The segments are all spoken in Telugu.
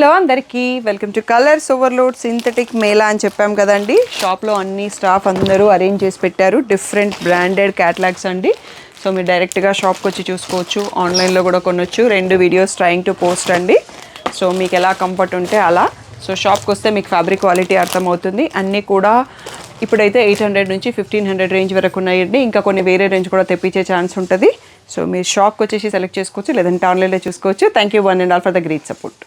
హలో అందరికీ welcome to colours overload synthetic Mela అని చెప్పాం కదండి. షాప్లో అన్ని స్టాఫ్ అందరూ అరేంజ్ చేసి పెట్టారు. డిఫరెంట్ బ్రాండెడ్ క్యాటలాగ్స్ అండి. సో మీరు డైరెక్ట్గా షాప్కి వచ్చి చూసుకోవచ్చు, ఆన్లైన్లో కూడా కొనవచ్చు. 2 వీడియోస్ ట్రయింగ్ టు పోస్ట్ అండి. సో మీకు ఎలా కంఫర్ట్ ఉంటే అలా. సో షాప్కి వస్తే మీకు ఫ్యాబ్రిక్ క్వాలిటీ అర్థమవుతుంది. అన్నీ కూడా ఇప్పుడైతే 800 నుంచి 1500 రేంజ్ వరకు ఉన్నాయండి. ఇంకా కొన్ని వేరే రేంజ్ కూడా తెప్పించే ఛాన్స్ ఉంటుంది. సో మీరు షాప్కి వచ్చేసి సెలెక్ట్ చేసుకోవచ్చు, లేదంటే ఆన్లైన్లో చూసుకోవచ్చు. Thank you one and all for the great support.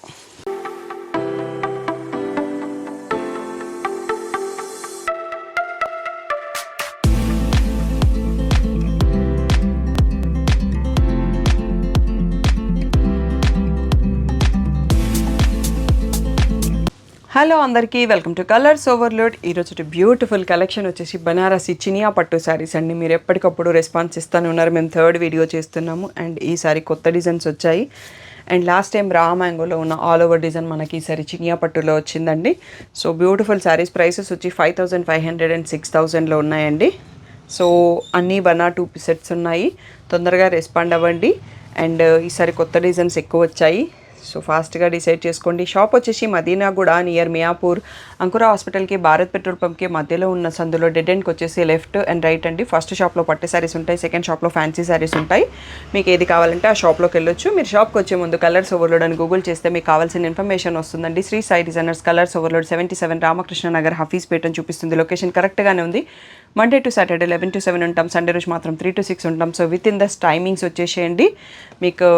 Hello అందరికీ వెల్కమ్ టు కలర్స్ ఓవర్లోడ్. ఈరోజు బ్యూటిఫుల్ కలెక్షన్ వచ్చేసి బనారసి చినియా పట్టు శారీస్ అండి. మీరు ఎప్పటికప్పుడు రెస్పాన్స్ ఇస్తూనే ఉన్నారు. మేము 3rd వీడియో చేస్తున్నాము అండ్ ఈసారి కొత్త డిజైన్స్ వచ్చాయి. అండ్ లాస్ట్ టైం రా మ్యాంగోలో ఉన్న ఆల్ ఓవర్ డిజైన్ మనకి ఈసారి చినియా పట్టులో వచ్చిందండి. సో బ్యూటిఫుల్ శారీస్ ప్రైసెస్ వచ్చి 5500 అండ్ 6000లో ఉన్నాయండి. సో అన్నీ 1 or 2 సెట్స్ ఉన్నాయి. తొందరగా రెస్పాండ్ అవ్వండి. అండ్ ఈసారి కొత్త డిజైన్స్ ఎక్కువ వచ్చాయి. సో ఫాస్ట్గా డిసైడ్ చేసుకోండి. షాప్ వచ్చేసి మదీనాగూడ నియర్ మియాపూర్ అంకుర హాస్పిటల్కి భారత్ పెట్రోల్ పంప్కి మధ్యలో ఉన్న సందులో డెడ్ ఎండ్కి వచ్చేసి లెఫ్ట్ అండ్ రైట్ అండి. ఫస్ట్ షాప్లో పట్టు శారీస్ ఉంటాయి, సెకండ్ షాప్లో ఫ్యాన్సీ శారీస్ ఉంటాయి. మీకు ఏది కావాలంటే ఆ షాప్లోకి వెళ్ళొచ్చు. మీరు షాప్కి వచ్చే ముందు కలర్స్ ఓవర్లోడ్ అని గూగుల్ చేస్తే మీకు కావాల్సిన ఇన్ఫర్మేషన్ వస్తుందండి. Shri Sai designers colours overload 77 Ramakrishna Nagar Hafeezpet అని చూపిస్తుంది. లొకేషన్ కరెక్ట్గానే ఉంది. మండే టు సాటర్డే 11 to 7 ఉంటాం. సండే రోజు మాత్రం 3 to 6 ఉంటాం. So with in this timings వచ్చేసేయండి. మీకు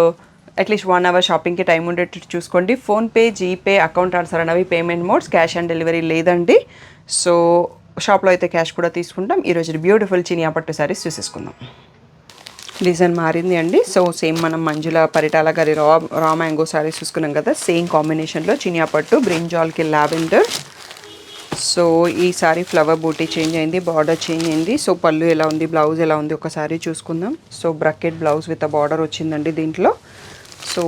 అట్లీస్ట్ 1 hour షాపింగ్కి టైం ఉండేటట్టు చూసుకోండి. ఫోన్పే, జీపే, అకౌంట్ ట్రాన్స్ఫర్ అనేవి payment modes. Cash on delivery లేదండి. సో షాప్లో అయితే క్యాష్ కూడా తీసుకుంటాం. ఈరోజు బ్యూటిఫుల్ చినియా పట్టు శారీస్ చూసేసుకుందాం. డిజైన్ మారింది అండి. సో సేమ్ మనం మంజుల పరిటాల గారి రా మ్యాంగో శారీస్ చూసుకున్నాం కదా, సేమ్ కాంబినేషన్లో చినియా పట్టు బ్రింజాల్కి లావెండర్. సో ఈ సారీ ఫ్లవర్ బూటీ చేంజ్ అయింది, బార్డర్ చేంజ్ అయింది. సో పళ్ళు ఎలా ఉంది, బ్లౌజ్ ఎలా ఉంది ఒకసారి చూసుకుందాం. So bracket blouse with border వచ్చిందండి దీంట్లో. సో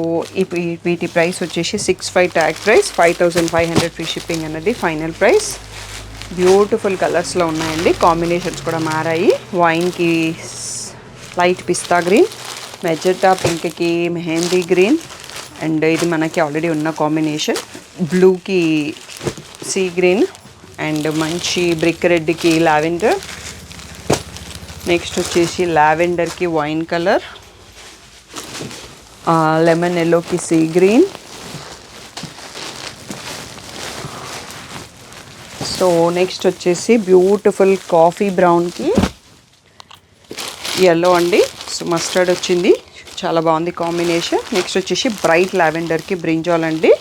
వీటి ప్రైస్ వచ్చేసి 65 ట్యాగ్ ప్రైస్, 5500 ఫ్రీ షిప్పింగ్ అన్నది ఫైనల్ ప్రైస్. బ్యూటిఫుల్ కలర్స్లో ఉన్నాయండి. కాంబినేషన్స్ కూడా మారాయి. వైన్కి లైట్ పిస్తా గ్రీన్, మెజెంటా పింక్కి మెహందీ గ్రీన్, అండ్ ఇది మనకి ఆల్రెడీ ఉన్న కాంబినేషన్. బ్లూకి సీ గ్రీన్ అండ్ మంచి బ్రిక్ రెడ్కి లావెండర్. నెక్స్ట్ వచ్చేసి లావెండర్కి వైన్ కలర్, లెమన్ ఎల్లోకి సీ గ్రీన్. సో నెక్స్ట్ వచ్చేసి బ్యూటిఫుల్ కాఫీ బ్రౌన్కి ఎల్లో అండి. సో మస్టర్డ్ వచ్చింది, చాలా బాగుంది కాంబినేషన్. నెక్స్ట్ వచ్చేసి బ్రైట్ లావెండర్కి బ్రింజాల్ అండి.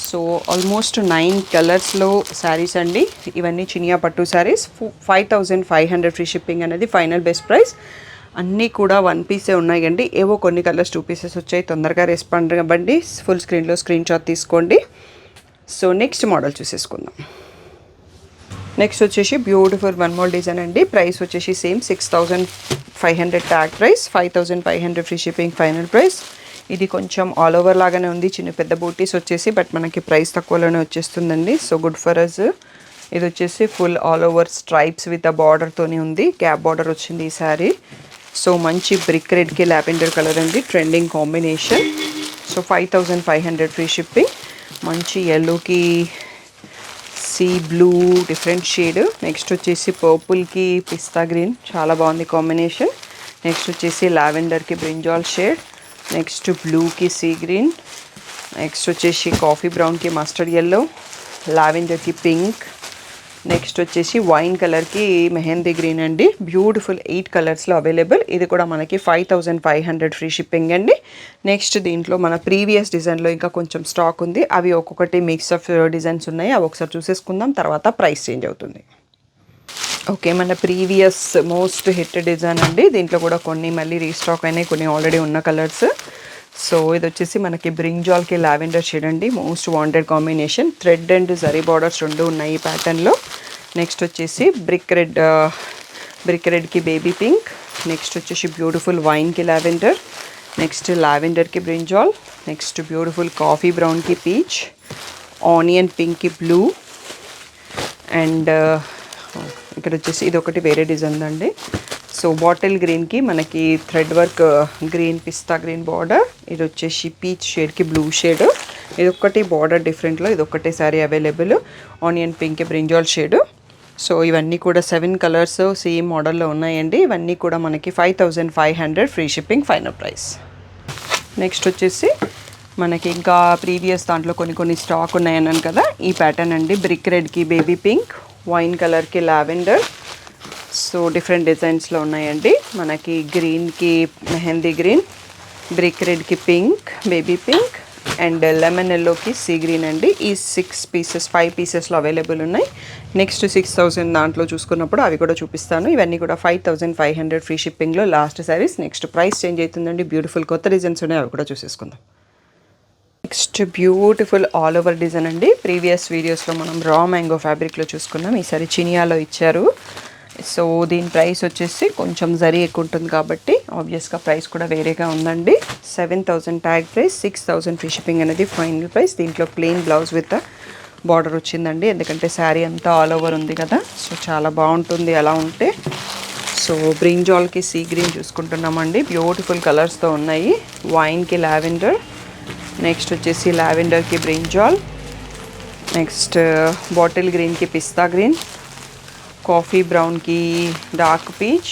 సో ఆల్మోస్ట్ 9 కలర్స్లో శారీస్ అండి. ఇవన్నీ చినియా పట్టు శారీస్. 5500 ఫ్రీ షిప్పింగ్ అనేది ఫైనల్ బెస్ట్ ప్రైస్. అన్నీ కూడా 1 పీసే ఉన్నాయండి. ఏవో కొన్ని కలర్స్ 2 పీసెస్ వచ్చాయి. తొందరగా రెస్పాండ్ అవ్వండి. ఫుల్ స్క్రీన్లో స్క్రీన్ షాట్ తీసుకోండి. సో నెక్స్ట్ మోడల్ చూసేసుకుందాం. నెక్స్ట్ వచ్చేసి బ్యూటిఫుల్ 1 more డిజైన్ అండి. ప్రైస్ వచ్చేసి same 6500 tag price, 5500 free shipping final price. ఇది కొంచెం ఆల్ ఓవర్ లాగానే ఉంది, చిన్న పెద్ద బూటీస్ వచ్చేసి, బట్ మనకి ప్రైస్ తక్కువలోనే వచ్చేస్తుందండి. So good for us. ఇది వచ్చేసి full all over stripes with ఆ బార్డర్తోనే ఉంది. గ్యాప్ బార్డర్ వచ్చింది ఈ సారీ. సో మంచి బ్రిక్ రెడ్కి లావెండర్ కలర్ అండి, trending combination. So 5500 free shipping. మంచి ఎల్లోకి sea blue different shade. Next వచ్చేసి పర్పుల్కి పిస్తా గ్రీన్, చాలా బాగుంది కాంబినేషన్. నెక్స్ట్ వచ్చేసి లావెండర్కి బ్రింజాల్ షేడ్. నెక్స్ట్ బ్లూకి సీ గ్రీన్. నెక్స్ట్ వచ్చేసి కాఫీ బ్రౌన్కి మస్టర్డ్ ఎల్లో, లావెండర్కి పింక్. నెక్స్ట్ వచ్చేసి వైన్ కలర్కి మెహందీ గ్రీన్ అండి. బ్యూటిఫుల్ 8 కలర్స్లో అవైలబుల్. ఇది కూడా మనకి 5500 ఫ్రీ షిప్పింగ్ అండి. నెక్స్ట్ దీంట్లో మన ప్రీవియస్ డిజైన్లో ఇంకా కొంచెం స్టాక్ ఉంది. అవి ఒక్కొక్కటి మిక్స్ ఆఫ్ డిజైన్స్ ఉన్నాయి. అవి ఒకసారి చూసేసుకుందాం, తర్వాత ప్రైస్ చేంజ్ అవుతుంది. ఓకే, మన ప్రీవియస్ మోస్ట్ హిట్ డిజైన్ అండి. దీంట్లో కూడా కొన్ని మళ్ళీ రీస్టాక్ అయినాయి, కొన్ని ఆల్రెడీ ఉన్న కలర్స్. సో ఇది వచ్చేసి మనకి బ్రింజాల్కి లావెండర్ షేడ్ అండి, most wanted combination. Thread and zari borders 2 ఉన్నాయి ఈ ప్యాటర్న్లో. నెక్స్ట్ వచ్చేసి బ్రిక్ రెడ్కి బేబీ పింక్. నెక్స్ట్ వచ్చేసి బ్యూటిఫుల్ వైన్కి లావెండర్. నెక్స్ట్ లావెండర్కి బ్రింజాల్. నెక్స్ట్ బ్యూటిఫుల్ కాఫీ బ్రౌన్కి పీచ్, ఆనియన్ పింక్కి బ్లూ. అండ్ ఇక్కడ వచ్చేసి ఇది ఒకటి వేరే డిజైన్ అండి. సో బాటిల్ గ్రీన్కి మనకి థ్రెడ్ వర్క్ గ్రీన్ పిస్తా గ్రీన్ బార్డర్. ఇది వచ్చేసి పీచ్ షేడ్కి బ్లూ షేడ్. ఇదొక్కటి బార్డర్ డిఫరెంట్లో ఇదొక్కటే sari available. Onion pink brinjal shade. So ఇవన్నీ కూడా 7 కలర్స్ సేమ్ మోడల్లో ఉన్నాయండి. ఇవన్నీ కూడా మనకి 5500 free shipping final price. Next వచ్చేసి మనకి ఇంకా ప్రీవియస్ దాంట్లో కొన్ని స్టాక్ ఉన్నాయన్నాను కదా, ఈ ప్యాటర్న్ అండి. బ్రిక్ రెడ్కి బేబీ పింక్, వైన్ కలర్కి లావెండర్. సో డిఫరెంట్ డిజైన్స్లో ఉన్నాయండి. మనకి గ్రీన్కి మెహందీ గ్రీన్, బ్రిక్ రెడ్కి pink baby pink and lemon ఎల్లోకి సీ గ్రీన్ అండి. ఈ 5 పీసెస్లో అవైలబుల్ ఉన్నాయి. నెక్స్ట్ 6000 దాంట్లో చూసుకున్నప్పుడు అవి కూడా చూపిస్తాను. ఇవన్నీ కూడా 5500 ఫ్రీ షిప్పింగ్లో last saris. Next price change అవుతుందండి. బ్యూటిఫుల్ కొత్త డిజైన్స్ ఉన్నాయి, అవి కూడా చూసేసుకుందాం. Next beautiful all over design అండి. ప్రీవియస్ వీడియోస్లో మనం రా మ్యాంగో ఫ్యాబ్రిక్లో చూసుకున్నాం, ఈసారి చినియాలో ఇచ్చారు. సో దీని ప్రైస్ వచ్చేసి కొంచెం జరీ ఎక్కువ ఉంటుంది కాబట్టి ఆబ్వియస్గా ప్రైస్ కూడా వేరేగా ఉందండి. 7000 ట్యాగ్ ప్రైస్, 6000 ఫ్రీ షిప్పింగ్ అనేది ఫైనల్ ప్రైస్. దీంట్లో ప్లెయిన్ బ్లౌజ్ విత్ బార్డర్ వచ్చిందండి, ఎందుకంటే శారీ అంతా ఆల్ ఓవర్ ఉంది కదా, సో చాలా బాగుంటుంది అలా ఉంటే. సో బ్రింజాల్కి సీ గ్రీన్ చూసుకుంటున్నామండి. బ్యూటిఫుల్ కలర్స్తో ఉన్నాయి. వైన్కి లావెండర్, నెక్స్ట్ వచ్చేసి లావెండర్కి బ్రింజాల్, నెక్స్ట్ బాటిల్ గ్రీన్కి పిస్తా గ్రీన్, కాఫీ బ్రౌన్కి డార్క్ పీచ్.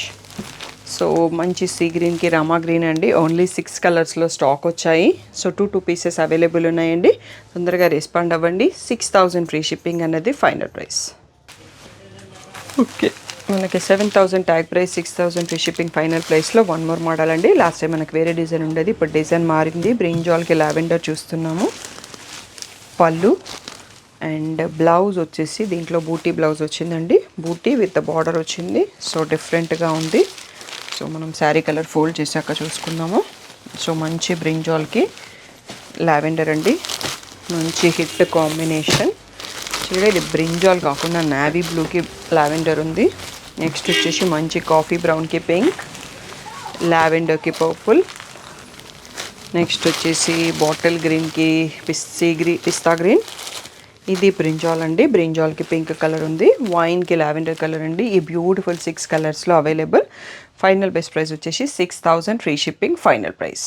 సో మంచి సీ గ్రీన్కి రమా గ్రీన్ అండి. ఓన్లీ 6 కలర్స్లో స్టాక్ వచ్చాయి. సో 2 పీసెస్ అవైలబుల్ ఉన్నాయండి. తొందరగా రెస్పాండ్ అవ్వండి. 6000 ఫ్రీ షిప్పింగ్ అనేది ఫైనల్ ప్రైస్. ఓకే, మనకి 7000 tag price, 6000 free shipping final ప్రైస్లో వన్ మోర్ మోడల్ అండి. లాస్ట్ టైం మనకి వేరే డిజైన్ ఉండేది, ఇప్పుడు డిజైన్ మారింది. బ్రింజాల్కి లావెండర్ చూస్తున్నాము. పళ్ళు అండ్ బ్లౌజ్ వచ్చేసి దీంట్లో బూటీ బ్లౌజ్ వచ్చిందండి. బూటీ విత్ బార్డర్ వచ్చింది. సో డిఫరెంట్గా ఉంది. సో మనం శారీ కలర్ ఫోల్డ్ చేశాక చూసుకుందాము. సో మంచి బ్రింజాల్కి లావెండర్ అండి, మంచి హిట్ కాంబినేషన్. చూడండి, ఇది బ్రింజాల్ కాకుండా నావీ బ్లూకి లావెండర్ ఉంది. నెక్స్ట్ వచ్చేసి మంచి కాఫీ బ్రౌన్కి పింక్, లావెండర్కి పర్పుల్. నెక్స్ట్ వచ్చేసి బాటిల్ గ్రీన్కి పిస్తా గ్రీన్. ఇది బ్రింజాల్ అండి. బ్రింజాల్కి పింక్ కలర్ ఉంది. వైన్కి లావెండర్ కలర్ అండి. ఈ బ్యూటిఫుల్ 6 కలర్స్లో అవైలబుల్. ఫైనల్ బెస్ట్ ప్రైస్ వచ్చేసి 6000 free shipping final price.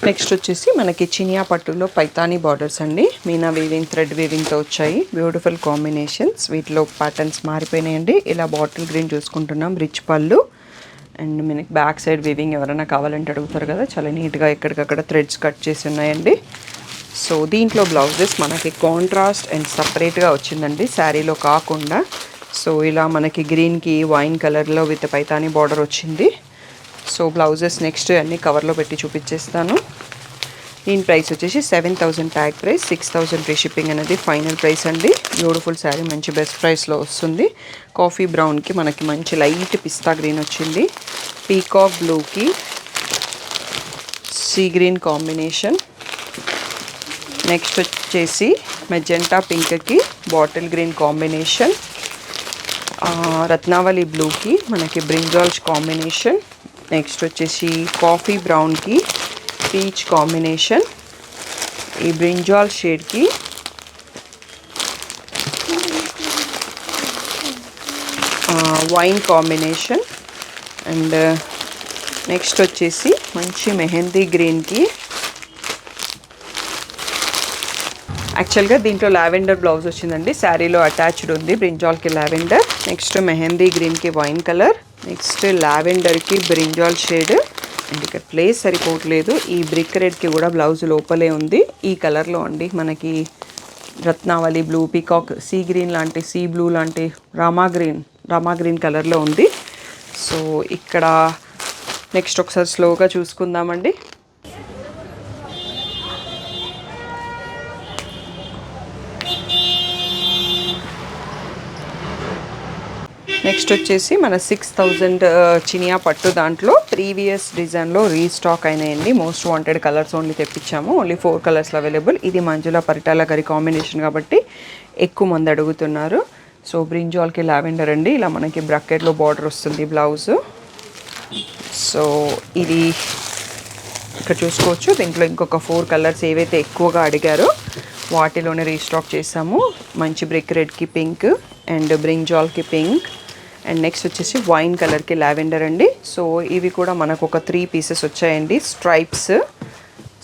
Next వచ్చేసి మనకి చినియా పట్టులో పైతానీ బార్డర్స్ అండి. మీనా వీవింగ్, థ్రెడ్ వీవింగ్తో వచ్చాయి. Beautiful combinations. వీటిలో ప్యాటర్న్స్ మారిపోయినాయండి. ఇలా బాటిల్ గ్రీన్ చూసుకుంటున్నాం. రిచ్ పళ్ళు అండ్ మనకి బ్యాక్ సైడ్ వీవింగ్ ఎవరైనా కావాలంటే అడుగుతారు కదా, చాలా నీట్గా ఎక్కడికక్కడ థ్రెడ్స్ కట్ చేసి ఉన్నాయండి. సో దీంట్లో బ్లౌజెస్ మనకి కాంట్రాస్ట్ అండ్ సపరేట్గా వచ్చిందండి, శారీలో కాకుండా. సో ఇలా మనకి గ్రీన్కి వైన్ కలర్లో విత్ పైతానీ బార్డర్ వచ్చింది. సో బ్లౌజెస్ నెక్స్ట్ అన్నీ కవర్లో పెట్టి చూపించేస్తాను. దీని ప్రైస్ వచ్చేసి 7000 ట్యాగ్ ప్రైస్, 6000 ఫ్రీ షిప్పింగ్ అనేది ఫైనల్ ప్రైస్ అండి. బ్యూటిఫుల్ శారీ, మంచి బెస్ట్ ప్రైస్లో వస్తుంది. కాఫీ బ్రౌన్కి మనకి మంచి లైట్ పిస్తా గ్రీన్ వచ్చింది. పీకాక్ బ్లూకి సీ గ్రీన్ కాంబినేషన్. నెక్స్ట్ వచ్చేసి మెజెంటా పింక్కి బాటిల్ గ్రీన్ కాంబినేషన్. రత్నావళి బ్లూకి మనకి బ్రింజాల్స్ కాంబినేషన్. నెక్స్ట్ వచ్చేసి కాఫీ బ్రౌన్కి పీచ్ కాంబినేషన్. ఈ brinjal షేడ్కి wine combination. And next వచ్చేసి మంచి మెహందీ గ్రీన్కి, యాక్చువల్గా దీంట్లో లావెండర్ బ్లౌజ్ వచ్చిందండి, శారీలో అటాచ్డ్ ఉంది. బ్రింజాల్కి లావెండర్, నెక్స్ట్ మెహందీ గ్రీన్కి వైన్ కలర్, నెక్స్ట్ లావెండర్కి బ్రింజాల్ షేడ్. అండ్ ఇక్కడ ప్లేస్ సరిపోవట్లేదు. ఈ బ్రిక్ రెడ్కి కూడా బ్లౌజ్ లోపలే ఉంది. ఈ కలర్లో అండి మనకి రత్నావళి బ్లూ, పీకాక్ సీ గ్రీన్ లాంటి, సీ బ్లూ లాంటి రామా గ్రీన్ కలర్లో ఉంది. సో ఇక్కడ నెక్స్ట్ ఒకసారి స్లోగా చూసుకుందామండి. నెక్స్ట్ వచ్చేసి మన 6000 చినియా పట్టు దాంట్లో ప్రీవియస్ డిజైన్లో రీస్టాక్ అయినాయండి. మోస్ట్ వాంటెడ్ కలర్స్ ఓన్లీ తెప్పించాము. ఓన్లీ 4 కలర్స్లో అవైలబుల్. ఇది మంజుల పరిటాల గారి కాంబినేషన్ కాబట్టి ఎక్కువ మంది అడుగుతున్నారు. సో బ్రింజాల్కి లావెండర్ అండి. ఇలా మనకి బ్రాకెట్లో బార్డర్ వస్తుంది బ్లౌజ్. సో ఇది ఇక్కడ చూసుకోవచ్చు. దీంట్లో ఇంకొక 4 కలర్స్ ఏవైతే ఎక్కువగా అడిగారో వాటిలోనే రీస్టాక్ చేసాము. మంచి బ్రిక్ రెడ్కి పింక్ అండ్ బ్రింజాల్కి పింక్ అండ్ నెక్స్ట్ వచ్చేసి వైన్ కలర్కి లావెండర్ అండి. సో ఇవి కూడా మనకు ఒక 3 పీసెస్ వచ్చాయండి. Stripes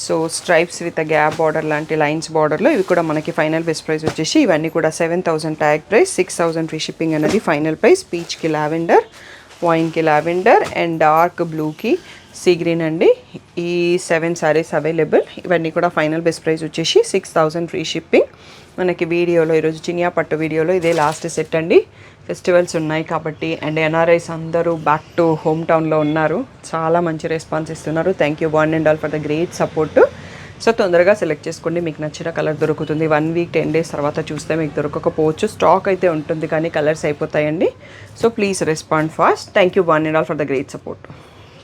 so stripes with gap border లాంటి లైన్స్ బార్డర్లో ఇవి కూడా మనకి ఫైనల్ బెస్ట్ ప్రైస్ వచ్చేసి ఇవన్నీ కూడా 7,000 ట్యాగ్ ప్రైస్, 6,000 ఫ్రీ షిప్పింగ్ అనేది ఫైనల్ ప్రైస్. పీచ్కి లావెండర్, వైన్కి లావెండర్ అండ్ డార్క్ బ్లూకి సీ గ్రీన్ అండి. ఈ 7 సారీస్ అవైలబుల్. ఇవన్నీ కూడా ఫైనల్ బెస్ట్ ప్రైస్ వచ్చేసి 6,000 ఫ్రీ షిప్పింగ్. మనకి వీడియోలో ఈరోజు చినియా పట్టు వీడియోలో ఇదే లాస్ట్ సెట్ అండి. ఫెస్టివల్స్ ఉన్నాయి కాబట్టి అండ్ ఎన్ఆర్ఐస్ అందరూ బ్యాక్ టు హోమ్ టౌన్లో ఉన్నారు. చాలా మంచి రెస్పాన్స్ ఇస్తున్నారు. Thank you one and all for the great support. So తొందరగా సెలెక్ట్ చేసుకోండి, మీకు నచ్చిన కలర్ దొరుకుతుంది. 1 వీక్ 10 డేస్ తర్వాత చూస్తే మీకు దొరకకపోవచ్చు. స్టాక్ అయితే ఉంటుంది కానీ కలర్స్ అయిపోతాయండి. So please respond fast. Thank you one and all for the great support.